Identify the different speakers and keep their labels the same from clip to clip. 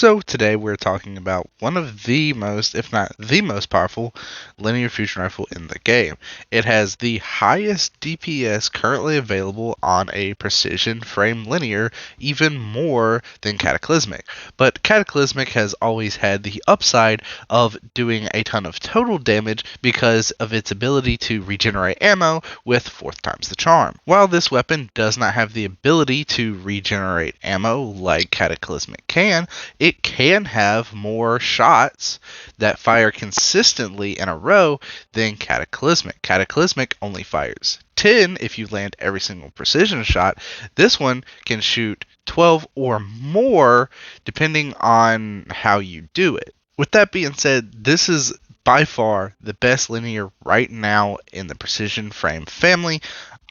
Speaker 1: So today we're talking about one of the most, if not the most powerful linear fusion rifle in the game. It has the highest DPS currently available on a precision frame linear, even more than Cataclysmic. But Cataclysmic has always had the upside of doing a ton of total damage because of its ability to regenerate ammo with 4th times the charm. While this weapon does not have the ability to regenerate ammo like Cataclysmic can, it can have more shots that fire consistently in a row than Cataclysmic. Cataclysmic only fires 10 if you land every single precision shot. This one can shoot 12 or more depending on how you do it. With that being said, this is by far the best linear right now in the precision frame family.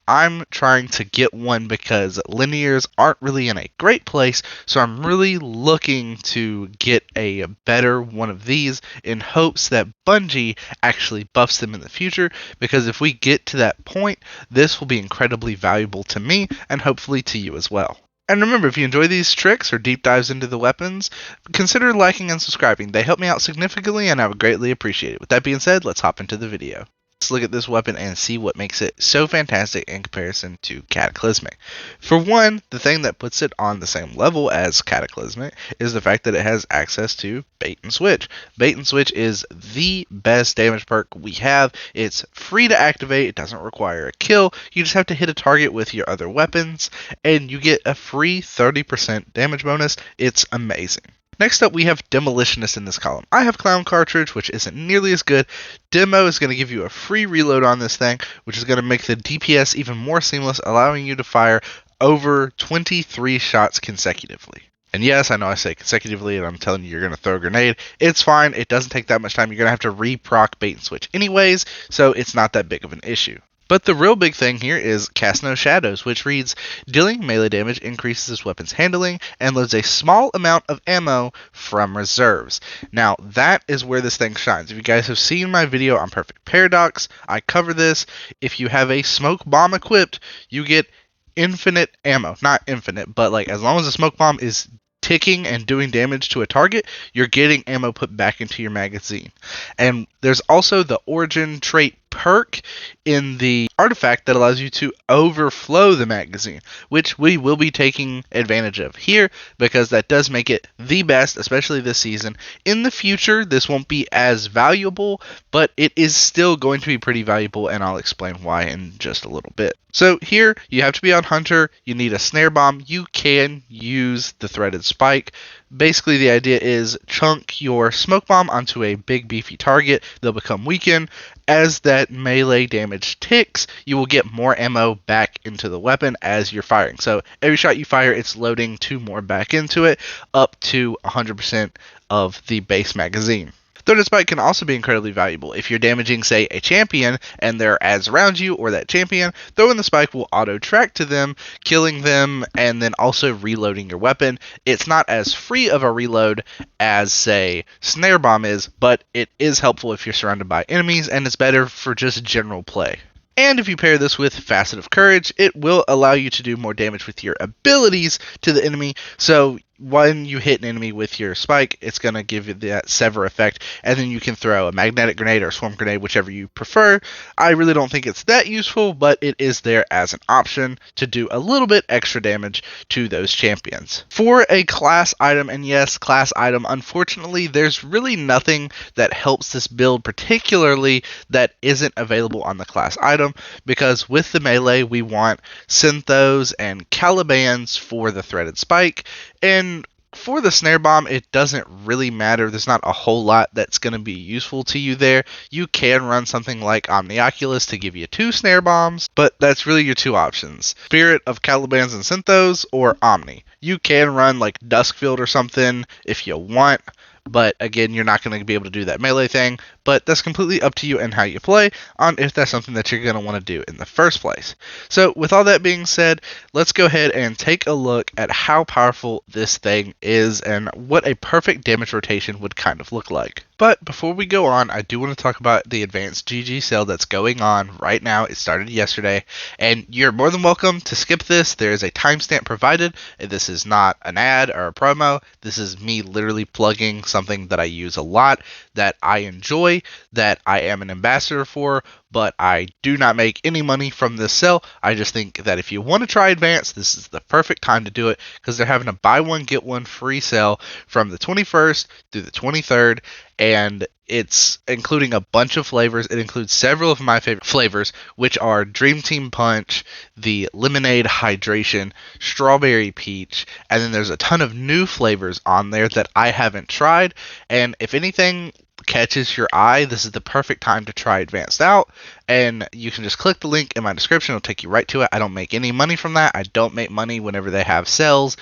Speaker 1: I'm trying to get one because linears aren't really in a great place, so I'm really looking to get a better one of these in hopes that Bungie actually buffs them in the future, because if we get to that point, this will be incredibly valuable to me and hopefully to you as well. And remember, if you enjoy these tricks or deep dives into the weapons, consider liking and subscribing. They help me out significantly and I would greatly appreciate it. With that being said, let's hop into the video. Let's look at this weapon and see what makes it so fantastic in comparison to Cataclysmic. For one, the thing that puts it on the same level as Cataclysmic is the fact that it has access to bait and switch. Bait and switch is the best damage perk we have. It's free to activate, it doesn't require a kill, you just have to hit a target with your other weapons, and you get a free 30% damage bonus. It's amazing. Next up, we have Demolitionist in this column. I have Clown Cartridge, which isn't nearly as good. Demo is going to give you a free reload on this thing, which is going to make the DPS even more seamless, allowing you to fire over 23 shots consecutively. And yes, I know I say consecutively, and I'm telling you you're going to throw a grenade. It's fine. It doesn't take that much time. You're going to have to re-proc bait and switch anyways, so it's not that big of an issue. But the real big thing here is Cast No Shadows, which reads, dealing melee damage increases this weapon's handling and loads a small amount of ammo from reserves. Now, that is where this thing shines. If you guys have seen my video on Perfect Paradox, I cover this. If you have a smoke bomb equipped, you get infinite ammo. Not infinite, but like as long as the smoke bomb is ticking and doing damage to a target, you're getting ammo put back into your magazine. And there's also the origin trait perk in the artifact that allows you to overflow the magazine, which we will be taking advantage of here because that does make it the best, especially this season. In the future, this won't be as valuable, but it is still going to be pretty valuable, and I'll explain why in just a little bit. So here, you have to be on Hunter, you need a snare bomb, you can use the threaded spike. Basically, the idea is chunk your smoke bomb onto a big beefy target. They'll become weakened. As that melee damage ticks, you will get more ammo back into the weapon as you're firing. So every shot you fire, it's loading 2 more back into it, up to 100% of the base magazine. Threaded spike can also be incredibly valuable. If you're damaging, say, a champion and there are ads around you or that champion, throwing the spike will auto-track to them, killing them, and then also reloading your weapon. It's not as free of a reload as, say, snare bomb is, but it is helpful if you're surrounded by enemies, and it's better for just general play. And if you pair this with Facet of Courage, it will allow you to do more damage with your abilities to the enemy. So when you hit an enemy with your spike, it's going to give you that sever effect, and then you can throw a magnetic grenade or a swarm grenade, whichever you prefer. I really don't think it's that useful, but it is there as an option to do a little bit extra damage to those champions. For a class item, and yes, class item, unfortunately, there's really nothing that helps this build particularly that isn't available on the class item, because with the melee, we want Synthos and Calibans for the threaded spike, and for the snare bomb, it doesn't really matter. There's not a whole lot that's going to be useful to you there. You can run something like Omnioculus to give you 2 snare bombs, but that's really your 2 options. Spirit of Calibans and Synthos, or Omni. You can run like Duskfield or something if you want, but again, you're not going to be able to do that melee thing, but that's completely up to you and how you play on if that's something that you're going to want to do in the first place. So with all that being said, let's go ahead and take a look at how powerful this thing is and what a perfect damage rotation would kind of look like. But before we go on, I do want to talk about the advanced GG sale that's going on right now. It started yesterday, and you're more than welcome to skip this. There is a timestamp provided, and this is not an ad or a promo. This is me literally plugging something that I use a lot, that I enjoy, that I am an ambassador for, but I do not make any money from this sale. I just think that if you want to try Advanced, this is the perfect time to do it, because they're having a buy one get one free sale from the 21st through the 23rd, and it's including a bunch of flavors. It includes several of my favorite flavors, which are Dream Team Punch, the Lemonade Hydration, Strawberry Peach, and then there's a ton of new flavors on there that I haven't tried. And if anything catches your eye, this is the perfect time to try Advanced out, and you can just click the link in my description. It'll take you right to it. I don't make any money from that. I don't make money whenever they have sales.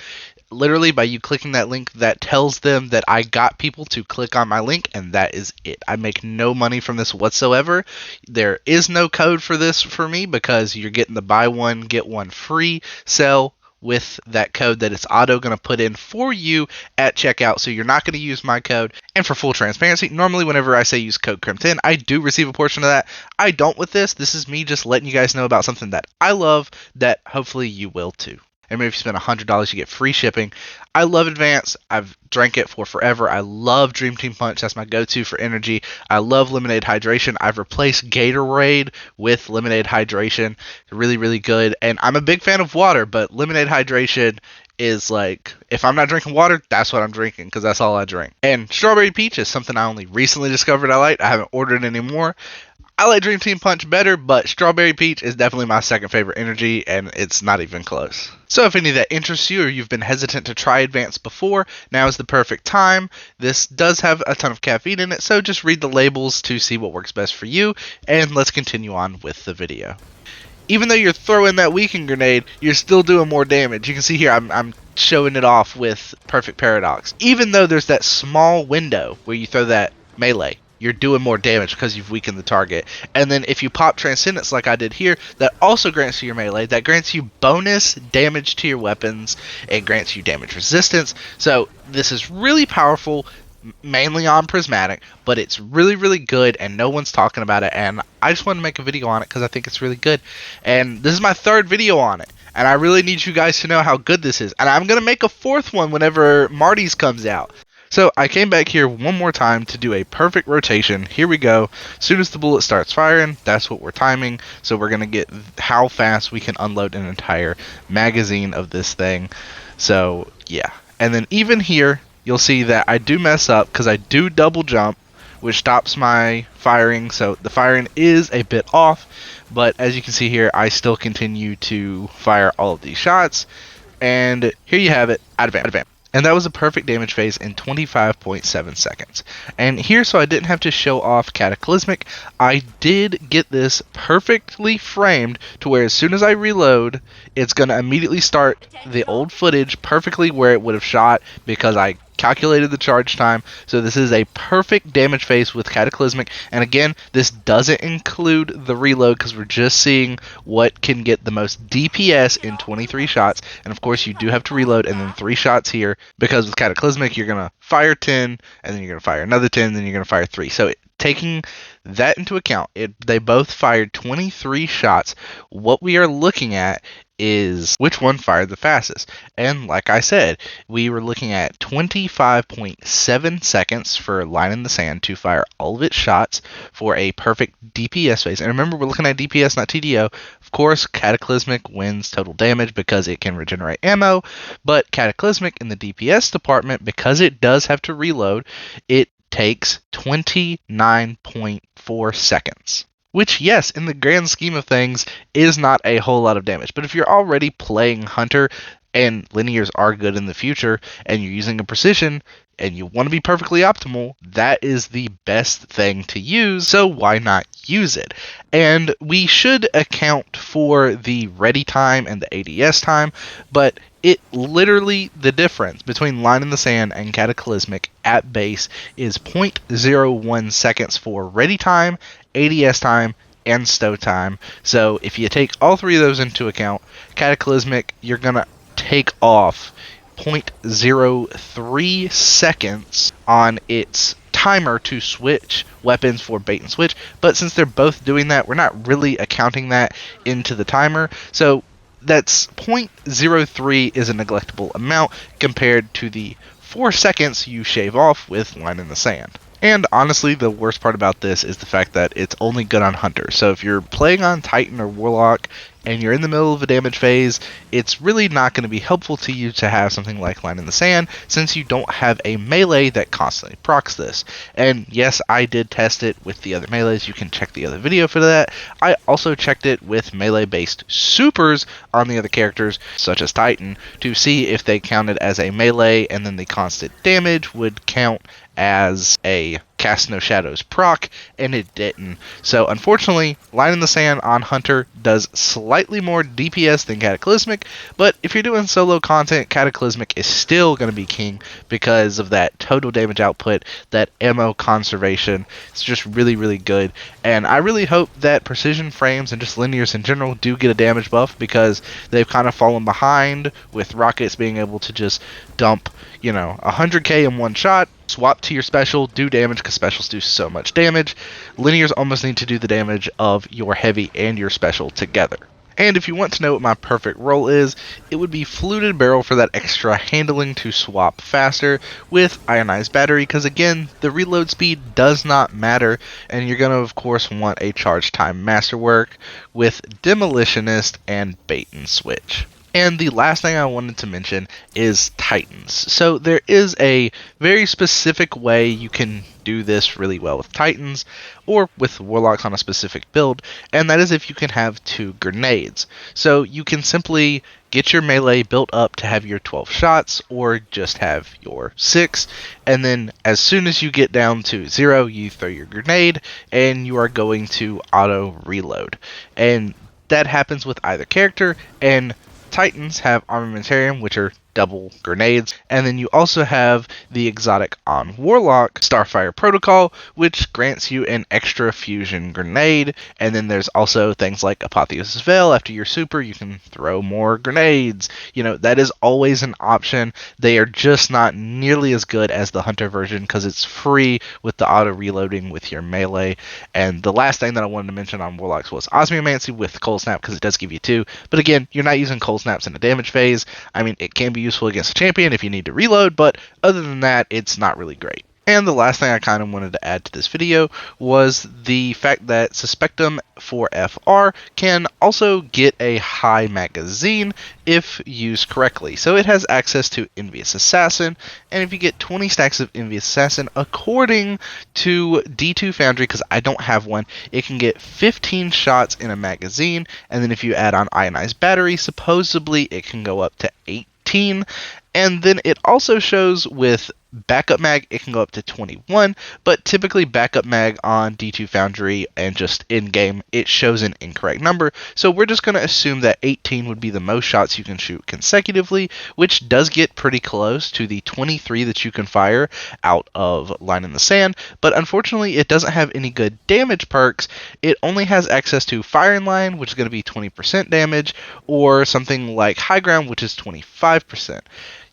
Speaker 1: Literally, by you clicking that link, that tells them that I got people to click on my link, and that is it. I make no money from this whatsoever. There is no code for this for me, because you're getting the buy one get one free sale with that code that it's auto going to put in for you at checkout, so you're not going to use my code. And for full transparency, normally whenever I say use code CRIM10, I do receive a portion of that. I don't with this. This is me just letting you guys know about something that I love, that hopefully you will too. And maybe if you spend $100, you get free shipping. I love Advance. I've drank it for forever. I love Dream Team Punch. That's my go-to for energy. I love Lemonade Hydration. I've replaced Gatorade with Lemonade Hydration. Really, really good. And I'm a big fan of water, but Lemonade Hydration is like, if I'm not drinking water, that's what I'm drinking, because that's all I drink. And Strawberry Peach is something I only recently discovered I like. I haven't ordered anymore. I like Dream Team Punch better, but Strawberry Peach is definitely my second favorite energy, and it's not even close. So if any of that interests you, or you've been hesitant to try Advanced before, now is the perfect time. This does have a ton of caffeine in it, so just read the labels to see what works best for you, and let's continue on with the video. Even though you're throwing that weaken grenade, you're still doing more damage. You can see here I'm showing it off with Perfect Paradox. Even though there's that small window where you throw that melee, you're doing more damage because you've weakened the target. And then if you pop Transcendence like I did here, that also grants you your melee. That grants you bonus damage to your weapons. It grants you damage resistance. So this is really powerful, mainly on Prismatic, but it's really, really good, and no one's talking about it. And I just want to make a video on it because I think it's really good. And this is my third video on it, and I really need you guys to know how good this is. And I'm going to make a fourth one whenever Marty's comes out. So I came back here one more time to do a perfect rotation. Here we go. As soon as the bullet starts firing, that's what we're timing. So we're going to get how fast we can unload an entire magazine of this thing. So yeah. And then even here, you'll see that I do mess up because I do double jump, which stops my firing. So the firing is a bit off. But as you can see here, I still continue to fire all of these shots. And here you have it, out of ammo. And that was a perfect damage phase in 25.7 seconds. And here, so I didn't have to show off Cataclysmic, I did get this perfectly framed to where as soon as I reload, it's going to immediately start the old footage perfectly where it would have shot, because I calculated the charge time. So this is a perfect damage phase with Cataclysmic. And again, this doesn't include the reload because we're just seeing what can get the most DPS in 23 shots. And of course, you do have to reload and then 3 shots here, because with Cataclysmic, you're going to fire 10, and then you're going to fire another 10, and then you're going to fire 3. So taking that into account, they both fired 23 shots. What we are looking at is which one fired the fastest. And like I said, we were looking at 25.7 seconds for Line in the Sand to fire all of its shots for a perfect DPS phase. And remember, we're looking at DPS, not TDO. Of course, Cataclysmic wins total damage because it can regenerate ammo, but Cataclysmic in the DPS department, because it does have to reload, it takes 29.4 seconds. Which, yes, in the grand scheme of things, is not a whole lot of damage. But if you're already playing Hunter, and linears are good in the future, and you're using a precision, and you want to be perfectly optimal, that is the best thing to use, so why not use it? And we should account for the ready time and the ADS time, but it literally, the difference between Line in the Sand and Cataclysmic at base is 0.01 seconds for ready time, ADS time, and stow time. So if you take all three of those into account, Cataclysmic, you're going to take off 0.03 seconds on its timer to switch weapons for bait and switch. But since they're both doing that, we're not really accounting that into the timer. So That's 0.03 is a neglectable amount compared to the 4 seconds you shave off with Line in the Sand. And honestly, the worst part about this is the fact that it's only good on Hunter. So if you're playing on Titan or Warlock and you're in the middle of a damage phase, it's really not going to be helpful to you to have something like Line in the Sand, since you don't have a melee that constantly procs this. And yes, I did test it with the other melees. You can check the other video for that. I also checked it with melee-based supers on the other characters, such as Titan, to see if they counted as a melee, and then the constant damage would count as a Cast No Shadows proc, and it didn't. So unfortunately, Line in the Sand on Hunter does slightly more DPS than Cataclysmic, but if you're doing solo content, Cataclysmic is still going to be king because of that total damage output, that ammo conservation. It's just really, really good, and I really hope that Precision Frames and just Linears in general do get a damage buff, because they've kind of fallen behind with Rockets being able to just dump, 100k in one shot, swap to your special, do damage, because specials do so much damage. Linears almost need to do the damage of your heavy and your special together. And if you want to know what my perfect role is, it would be Fluted Barrel for that extra handling to swap faster with Ionized Battery, because again, the reload speed does not matter, and you're going to of course want a Charge Time Masterwork with Demolitionist and Bait and Switch. And the last thing I wanted to mention is Titans. So there is a very specific way you can do this really well with Titans, or with Warlocks on a specific build, and that is if you can have 2 grenades. So you can simply get your melee built up to have your 12 shots, or just have your 6, and then as soon as you get down to 0, you throw your grenade, and you are going to auto reload. And that happens with either character, and Titans have Armamentarium, which are double grenades, and then you also have the exotic on Warlock, Starfire Protocol, which grants you an extra fusion grenade, and then there's also things like Apotheosis Veil. After your super, you can throw more grenades. That is always an option. They are just not nearly as good as the Hunter version, because it's free with the auto reloading with your melee. And the last thing that I wanted to mention on Warlocks was Osmiomancy with Cold Snap, because it does give you 2, but again, you're not using Cold Snaps in a damage phase. I mean, it can be useful against a champion if you need to reload, but other than that, it's not really great. And the last thing I kind of wanted to add to this video was the fact that Suspectum for FR can also get a high magazine if used correctly. So it has access to Envious Assassin, and if you get 20 stacks of Envious Assassin, according to D2 Foundry, because I don't have one, it can get 15 shots in a magazine, and then if you add on Ionized Battery, supposedly it can go up to 18. And then it also shows with backup mag, it can go up to 21, but typically backup mag on D2 Foundry and just in-game, it shows an incorrect number. So we're just going to assume that 18 would be the most shots you can shoot consecutively, which does get pretty close to the 23 that you can fire out of Line in the Sand, but unfortunately it doesn't have any good damage perks. It only has access to Firing Line, which is going to be 20% damage, or something like High Ground, which is 25%.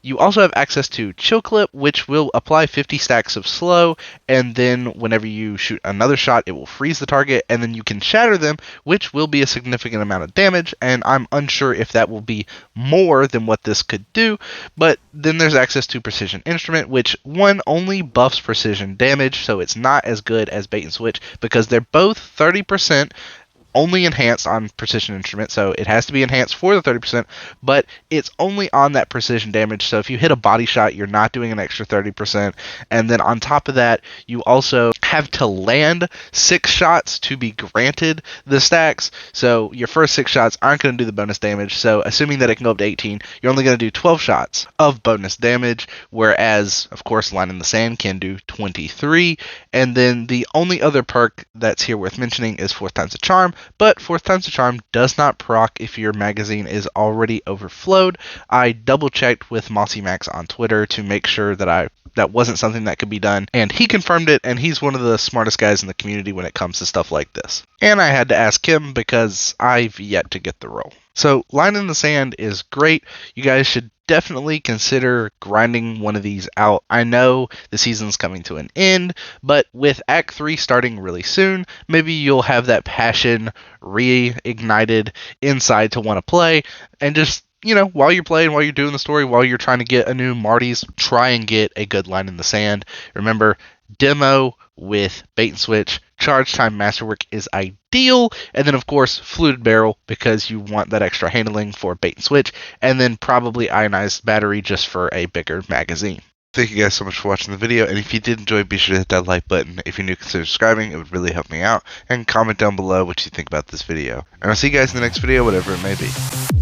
Speaker 1: You also have access to Chill Clip, which will apply 50 stacks of slow, and then whenever you shoot another shot, it will freeze the target, and then you can shatter them, which will be a significant amount of damage, and I'm unsure if that will be more than what this could do. But then there's access to Precision Instrument, which one only buffs precision damage, so it's not as good as Bait and Switch, because they're both 30%, only enhanced on Precision Instrument, so it has to be enhanced for the 30%, but it's only on that precision damage, so if you hit a body shot, you're not doing an extra 30%, and then on top of that, you also have to land 6 shots to be granted the stacks, so your first 6 shots aren't going to do the bonus damage, so assuming that it can go up to 18, you're only going to do 12 shots of bonus damage, whereas, of course, Line in the Sand can do 23, and then the only other perk that's here worth mentioning is 4th Time's a Charm, but 4th Time's a Charm does not proc if your magazine is already overflowed. I double checked with Mossy Max on Twitter to make sure that that wasn't something that could be done, and he confirmed it, and he's one of the smartest guys in the community when it comes to stuff like this. And I had to ask him because I've yet to get the role. So Line in the Sand is great. You guys should definitely consider grinding one of these out. I know the season's coming to an end, but with Act 3 starting really soon, maybe you'll have that passion reignited inside to want to play, and just, you know, while you're playing, while you're doing the story, while you're trying to get a new Marty's, try and get a good line in the sand. Remember, demo with bait and switch, charge time masterwork is ideal, and then of course fluted barrel because you want that extra handling for bait and switch, and then probably ionized battery just for a bigger magazine. Thank you guys so much for watching the video, and if you did enjoy, be sure to hit that like button. If you're new, consider subscribing, it would really help me out, and comment down below what you think about this video. And I'll see you guys in the next video, whatever it may be.